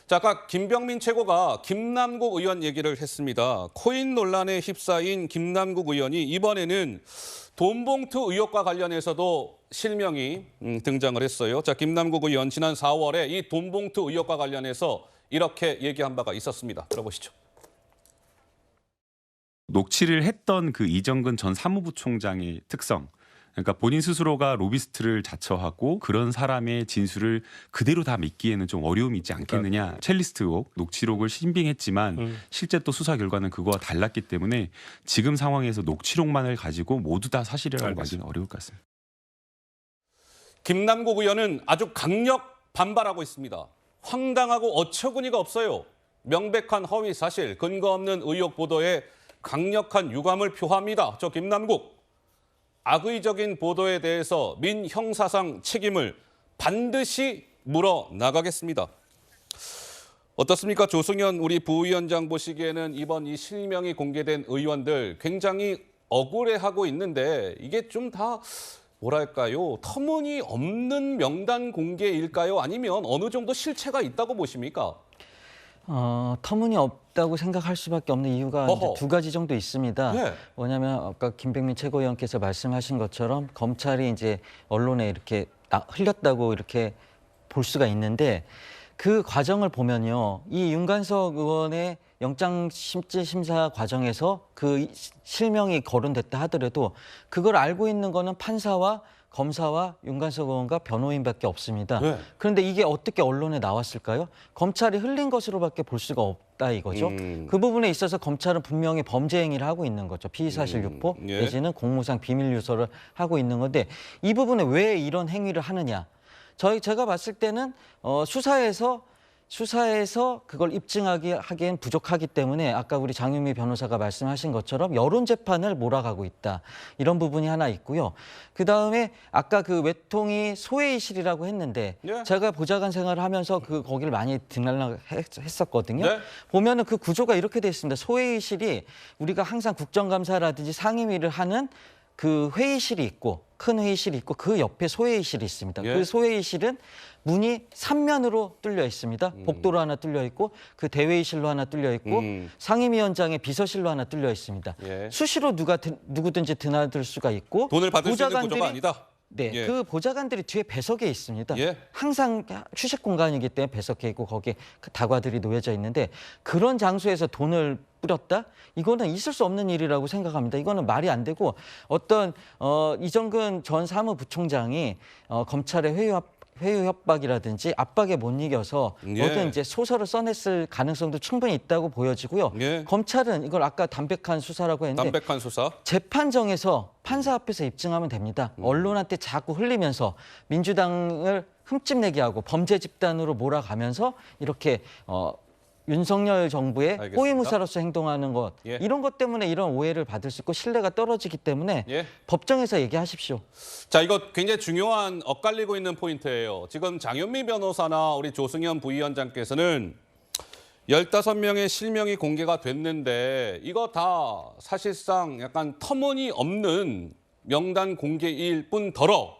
자, 아까 김병민 최고가 김남국 의원 얘기를 했습니다. 코인 논란에 휩싸인 김남국 의원이 이번에는 돈봉투 의혹과 관련해서도 실명이 등장을 했어요. 자, 김남국 의원 지난 4월에 이 돈봉투 의혹과 관련해서 이렇게 얘기한 바가 있었습니다. 들어보시죠. 녹취를 했던 그 이정근 전 사무부총장의 특성, 그러니까 본인 스스로가 로비스트를 자처하고 그런 사람의 진술을 그대로 다 믿기에는 좀 어려움이 있지 않겠느냐. 첼리스트 의혹, 녹취록을 신빙했지만 실제 또 수사 결과는 그거와 달랐기 때문에 지금 상황에서 녹취록만을 가지고 모두 다 사실이라고 말하기는 어려울 것 같습니다. 김남국 의원은 아주 강력 반발하고 있습니다. 황당하고 어처구니가 없어요. 명백한 허위 사실, 근거 없는 의혹 보도에 강력한 유감을 표합니다. 저 김남국. 악의적인 보도에 대해서 민형사상 책임을 반드시 물어나가겠습니다. 어떻습니까? 조승현 우리 부위원장 보시기에는 이번 이 실명이 공개된 의원들 굉장히 억울해하고 있는데 이게 좀 다 뭐랄까요? 터무니없는 명단 공개일까요? 아니면 어느 정도 실체가 있다고 보십니까? 터무니없다고 생각할 수밖에 없는 이유가 이제 두 가지 정도 있습니다. 네. 뭐냐면 아까 김병민 최고위원께서 말씀하신 것처럼 검찰이 이제 언론에 이렇게 흘렸다고 이렇게 볼 수가 있는데 그 과정을 보면요. 이 윤관석 의원의 영장심사 과정에서 그 실명이 거론됐다 하더라도 그걸 알고 있는 거는 판사와 검사와 윤관석 의원과 변호인밖에 없습니다. 네. 그런데 이게 어떻게 언론에 나왔을까요? 검찰이 흘린 것으로밖에 볼 수가 없다 이거죠. 그 부분에 있어서 검찰은 분명히 범죄 행위를 하고 있는 거죠. 피의사실 유포 예. 내지는 공무상 비밀 유서를 하고 있는 건데 이 부분에 왜 이런 행위를 하느냐? 제가 봤을 때는 수사에서 그걸 입증하기엔 부족하기 때문에 아까 우리 장윤미 변호사가 말씀하신 것처럼 여론 재판을 몰아가고 있다. 이런 부분이 하나 있고요. 그다음에 아까 그 외통이 소외이실이라고 했는데 예. 제가 보좌관 생활을 하면서 거기를 많이 들락했었거든요. 네. 보면은 그 구조가 이렇게 돼 있습니다. 소외이실이 우리가 항상 국정감사라든지 상임위를 하는 그 회의실이 있고 큰 회의실이 있고 그 옆에 소회의실이 있습니다. 예. 그 소회의실은 문이 3면으로 뚫려 있습니다. 복도로 하나 뚫려 있고 그 대회의실로 하나 뚫려 있고 상임위원장의 비서실로 하나 뚫려 있습니다. 예. 수시로 누구든지 드나들 수가 있고 돈을 받을 수 있는 구조가 아니다. 네, 예. 그 보좌관들이 뒤에 배석에 있습니다. 예. 항상 휴식 공간이기 때문에 배석해 있고 거기에 그 다과들이 놓여져 있는데 그런 장소에서 돈을 뿌렸다? 이거는 있을 수 없는 일이라고 생각합니다. 이거는 말이 안 되고 어떤 이정근 전 사무부총장이 검찰의 회유 협박이라든지 압박에 못 이겨서 예. 어떤 이제 소설을 써냈을 가능성도 충분히 있다고 보여지고요. 예. 검찰은 이걸 아까 담백한 수사라고 했는데 담백한 수사. 재판정에서 판사 앞에서 입증하면 됩니다. 언론한테 자꾸 흘리면서 민주당을 흠집내게 하고 범죄 집단으로 몰아가면서 이렇게 윤석열 정부의 알겠습니다. 호위무사로서 행동하는 것 예. 이런 것 때문에 이런 오해를 받을 수 있고 신뢰가 떨어지기 때문에 예. 법정에서 얘기하십시오. 자, 이거 굉장히 중요한 엇갈리고 있는 포인트예요. 지금 장윤미 변호사나 우리 조승현 부위원장께서는 15명의 실명이 공개가 됐는데 이거 다 사실상 약간 터무니없는 명단 공개일 뿐더러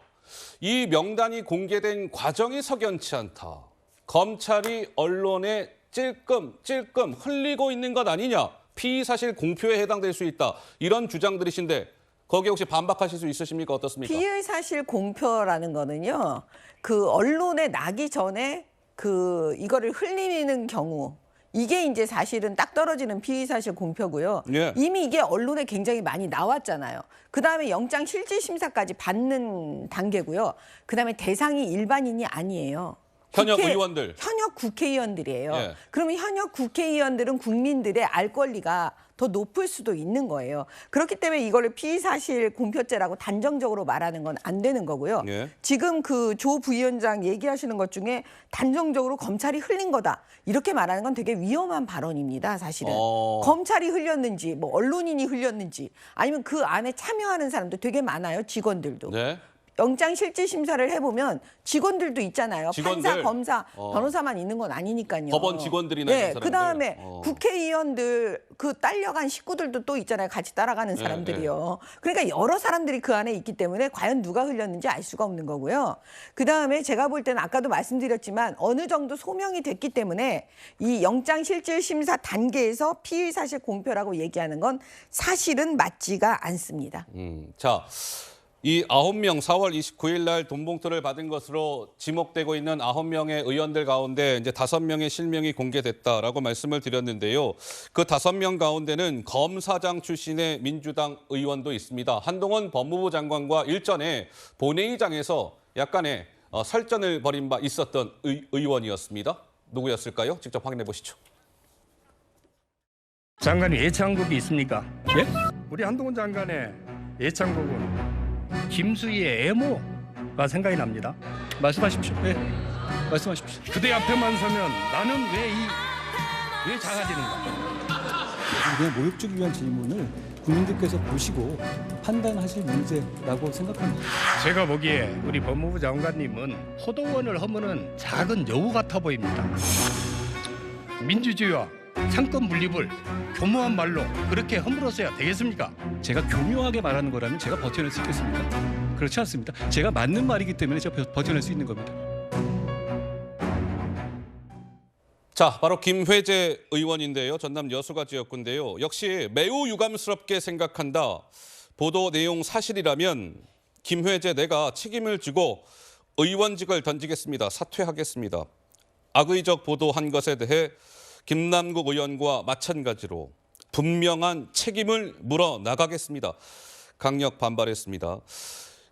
이 명단이 공개된 과정이 석연치 않다. 검찰이 언론에 찔끔 흘리고 있는 것 아니냐. 피의사실 공표에 해당될 수 있다. 이런 주장들이신데 거기에 혹시 반박하실 수 있으십니까? 어떻습니까? 피의사실 공표라는 거는요. 그 언론에 나기 전에 이거를 흘리는 경우 이게 이제 사실은 딱 떨어지는 피의사실 공표고요. 예. 이미 이게 언론에 굉장히 많이 나왔잖아요. 그다음에 영장 실질 심사까지 받는 단계고요. 그다음에 대상이 일반인이 아니에요. 현역 의원들. 현역 국회의원들이에요. 예. 그러면 현역 국회의원들은 국민들의 알 권리가 더 높을 수도 있는 거예요. 그렇기 때문에 이거를 피의사실 공표죄라고 단정적으로 말하는 건 안 되는 거고요. 예. 지금 그 조 부위원장 얘기하시는 것 중에 단정적으로 검찰이 흘린 거다. 이렇게 말하는 건 되게 위험한 발언입니다, 사실은. 검찰이 흘렸는지, 뭐 언론인이 흘렸는지, 아니면 그 안에 참여하는 사람도 되게 많아요, 직원들도. 네. 영장 실질 심사를 해보면 직원들도 있잖아요. 직원들. 판사, 검사, 변호사만 있는 건 아니니까요. 법원 직원들이나 이런 사람들. 그다음에 국회의원들 그 딸려간 식구들도 또 있잖아요. 같이 따라가는 사람들이요. 그러니까 여러 사람들이 그 안에 있기 때문에 과연 누가 흘렸는지 알 수가 없는 거고요. 그다음에 제가 볼 때는 아까도 말씀드렸지만 어느 정도 소명이 됐기 때문에 이 영장 실질 심사 단계에서 피의 사실 공표라고 얘기하는 건 사실은 맞지가 않습니다. 자, 이 9명 4월 29일 날 돈봉투를 받은 것으로 지목되고 있는 9명의 의원들 가운데 이제 5명의 실명이 공개됐다라고 말씀을 드렸는데요. 그 5명 가운데는 검사장 출신의 민주당 의원도 있습니다. 한동훈 법무부 장관과 일전에 본회의장에서 약간의 설전을 벌인 바 있었던 의원이었습니다. 누구였을까요? 직접 확인해 보시죠. 장관이 예창국이 있습니까? 예? 우리 한동훈 장관의 예창국은 김수희의 애모가 생각이 납니다. 말씀하십시오. 네, 말씀하십시오. 그대 앞에만 서면 나는 왜 작아지는가? 그냥 모욕주기 위한 질문을 국민들께서 보시고 판단하실 문제라고 생각합니다. 제가 보기에 우리 법무부 장관님은 포도원을 허무는 작은 여우 같아 보입니다. 민주주의와 상권 분립을 교묘한 말로 그렇게 허물어서야 되겠습니까? 제가 교묘하게 말하는 거라면 제가 버텨낼 수 있겠습니까? 그렇지 않습니다. 제가 맞는 말이기 때문에 제가 버텨낼 수 있는 겁니다. 자, 바로 김회재 의원인데요. 전남 여수가 지역구인데요. 역시 매우 유감스럽게 생각한다. 보도 내용 사실이라면 김회재 내가 책임을 지고 의원직을 던지겠습니다. 사퇴하겠습니다. 악의적 보도한 것에 대해 김남국 의원과 마찬가지로 분명한 책임을 물어 나가겠습니다. 강력 반발했습니다.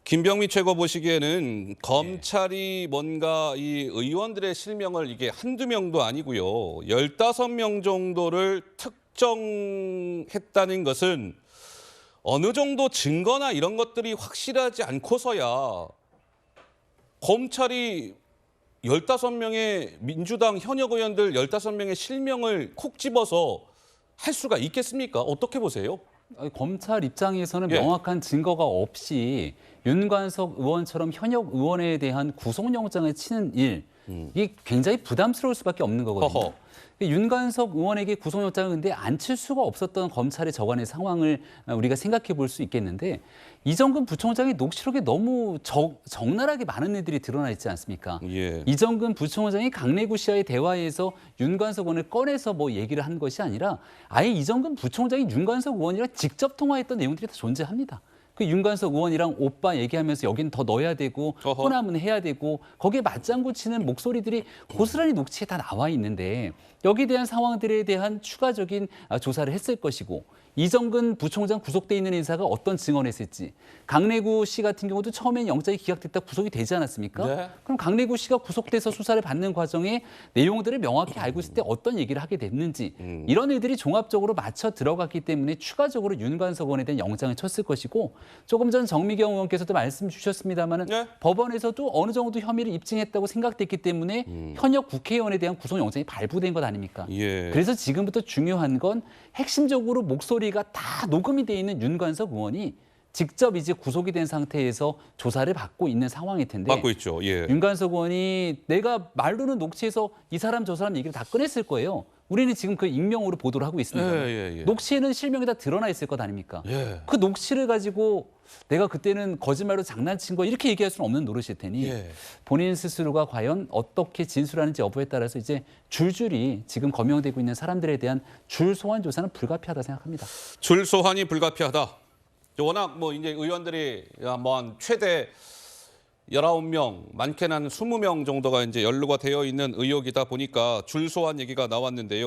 김병미 최고 보시기에는 검찰이 뭔가 이 의원들의 실명을 이게 한두 명도 아니고요. 15명 정도를 특정했다는 것은 어느 정도 증거나 이런 것들이 확실하지 않고서야 검찰이 15명의 민주당 현역 의원들 15명의 실명을 콕 집어서 할 수가 있겠습니까? 어떻게 보세요? 검찰 입장에서는 예. 명확한 증거가 없이 윤관석 의원처럼 현역 의원에 대한 구속영장을 치는 일, 이게 굉장히 부담스러울 수밖에 없는 거거든요. 허허. 윤관석 의원에게 구속영장을 근데 안 칠 수가 없었던 검찰의 저간의 상황을 우리가 생각해 볼 수 있겠는데 이정근 부총장의 녹취록에 너무 적나라하게 많은 애들이 드러나 있지 않습니까? 예. 이정근 부총장이 강내구 씨와의 대화에서 윤관석 의원을 꺼내서 뭐 얘기를 한 것이 아니라 아예 이정근 부총장이 윤관석 의원이랑 직접 통화했던 내용들이 다 존재합니다. 그 윤관석 의원이랑 오빠 얘기하면서 여긴 더 넣어야 되고 어허. 호남은 해야 되고 거기에 맞장구 치는 목소리들이 고스란히 녹취에 다 나와 있는데 여기에 대한 상황들에 대한 추가적인 조사를 했을 것이고 이정근 부총장 구속돼 있는 인사가 어떤 증언을 했을지 강내구 씨 같은 경우도 처음엔 영장이 기각됐다 구속이 되지 않았습니까? 네. 그럼 강내구 씨가 구속돼서 수사를 받는 과정에 내용들을 명확히 알고 있을 때 어떤 얘기를 하게 됐는지 이런 일들이 종합적으로 맞춰 들어갔기 때문에 추가적으로 윤관석 의원에 대한 영장을 쳤을 것이고 조금 전 정미경 의원께서도 말씀 주셨습니다마는 네. 법원에서도 어느 정도 혐의를 입증했다고 생각됐기 때문에 현역 국회의원에 대한 구속영장이 발부된 것 아닙니까? 예. 그래서 지금부터 중요한 건 핵심적으로 목소리가 다 녹음이 돼 있는 윤관석 의원이 직접 이제 구속이 된 상태에서 조사를 받고 있는 상황일 텐데 받고 있죠. 예. 윤관석 의원이 내가 말로는 녹취해서 이 사람 저 사람 얘기를 다 꺼냈을 거예요. 우리는 지금 그 익명으로 보도를 하고 있습니다. 예. 녹취에는 실명이 다 드러나 있을 것 아닙니까? 예. 그 녹취를 가지고 내가 그때는 거짓말로 장난친 거 이렇게 얘기할 수는 없는 노릇일 테니 예. 본인 스스로가 과연 어떻게 진술하는지 여부에 따라서 이제 줄줄이 지금 거명되고 있는 사람들에 대한 줄 소환 조사는 불가피하다 생각합니다. 줄 소환이 불가피하다. 워낙 뭐 이제 의원들이 뭐 최대 19명, 많게는 한 20명 정도가 이제 연루가 되어 있는 의혹이다 보니까 줄 소환 얘기가 나왔는데요.